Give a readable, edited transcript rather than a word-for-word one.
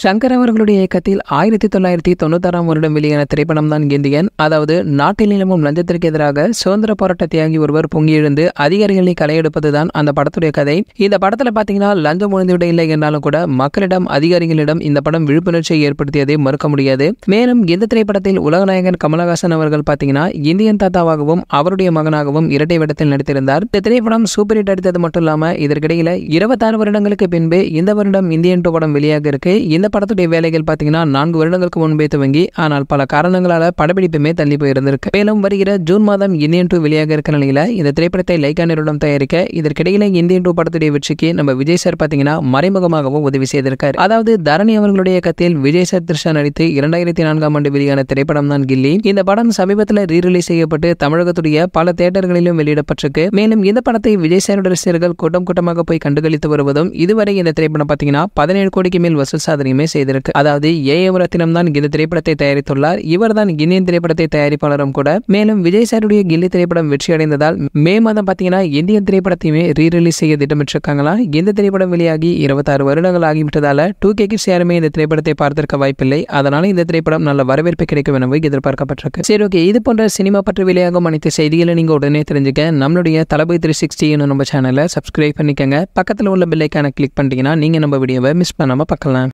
சங்கர் அவர்களுடைய இயக்கத்தில் 1996ஆம் வருடம் வெளியான திரைப்படம் தான் இந்தியன். அதாவது நாட்டில் நிலவும் லஞ்சத்திற்கு எதிராக சுதந்திர போராட்ட தியாகி ஒருவர் பொங்கி எழுந்து அதிகாரிகளை களையெடுப்பது தான் அந்த படத்துடைய கதை. இந்த படத்துல பாத்தீங்கன்னா லஞ்சம் ஒழிந்துவிட இல்லை என்றாலும் கூட மக்களிடம் அதிகாரிகளிடம் இந்த படம் விழிப்புணர்ச்சியை ஏற்படுத்தியதை மறுக்க முடியாது. மேலும் இந்த திரைப்படத்தில் உலகநாயகன் கமலஹாசன் அவர்கள் பாத்தீங்கன்னா இந்தியன் தாத்தாவாகவும் அவருடைய மகனாகவும் இரட்டை வேடத்தில் நடித்திருந்தார். இந்த திரைப்படம் சூப்பர் ஹிட் அடித்தது மட்டும் இல்லாம இதற்கிடையில 26 வருடங்களுக்கு பின்பு இந்த வருடம் இந்தியன் 2 படம் வெளியாக இருக்கு. இந்த படத்துடைய வேலைகள் பாத்தீங்கன்னா 4 வருடங்களுக்கு முன்பே துவங்கி ஆனால் பல காரணங்களால படப்பிடிப்புமே தள்ளி போயிருந்திருக்கு. மேலும் வருகிற ஜூன் மாதம் இந்தியன் 2 வெளியாக இருக்கிற நிலையில இந்த திரைப்படத்தை லைகா நிறுவனம் தயாரிக்க இதற்கிடையில இந்தியன் 2 படத்துடைய வெற்றிக்கு நம்ம விஜய் சார் பாத்தீங்கன்னா மறைமுகமாகவும் உதவி செய்திருக்காரு. அதாவது தரணி அவர்களுடைய இயக்கத்தில் விஜய் சார் த்ரிஷா நடித்து 2004ஆம் ஆண்டு வெளியான திரைப்படம் தான் கில்லி. இந்த படம் சமீபத்தில் ரீரிலீஸ் செய்யப்பட்டு தமிழகத்துடைய பல தியேட்டர்களிலும் வெளியிடப்பட்டிருக்கு. மேலும் இந்த படத்தை விஜய் சாரோட ரசிகர்கள் கூட்டம் கூட்டமாக போய் கண்டுகளித்து வருவதும் இதுவரை இந்த திரைப்படம் பாத்தீங்கன்னா 17 கோடிக்கு மேல் வசூல் சாதனையுமே செய்திருக்கு. அதாவது ஏஎம் ரத்தினம் தான் இந்த திரைப்படத்தை தயாரித்துள்ளார். இவர் தான் இந்தியன் திரைப்படத்தை தயாரிப்பாளரும் கூட. மேலும் விஜய் சாருடைய கில்லி திரைப்படம் வெற்றி அடைந்ததால் மே மாதம் பாத்தீங்கன்னா இந்தியன் திரைப்படத்தையுமே ரீரிலீஸ் செய்ய திட்டமிட்டிருக்காங்களா. இந்த திரைப்படம் வெளியாகி 26 வருடங்கள் ஆகிவிட்டதால 2K கிட்ஸ் யாருமே இந்த திரைப்படத்தை பார்த்திருக்க வாய்ப்பில்லை. அதனால இந்த திரைப்படம் நல்ல வரவேற்பு கிடைக்கும் என எதிர்பார்க்கப்பட்டிருக்கு. சரி, ஓகே, இது போன்ற சினிமா பற்றி வெளியாகும் அனைத்து செய்திகளை நீங்க உடனே தெரிஞ்சுக்க நம்மளுடைய தளபதி 360 நம்ம சேனலை சப்ஸ்கிரைப் பண்ணிக்கங்க. பக்கத்தில் உள்ள பெல் ஐகானை கிளிக் பண்ணிட்டீங்கன்னா நீங்க நம்ம வீடியோவை மிஸ் பண்ணாம பார்க்கலாம்.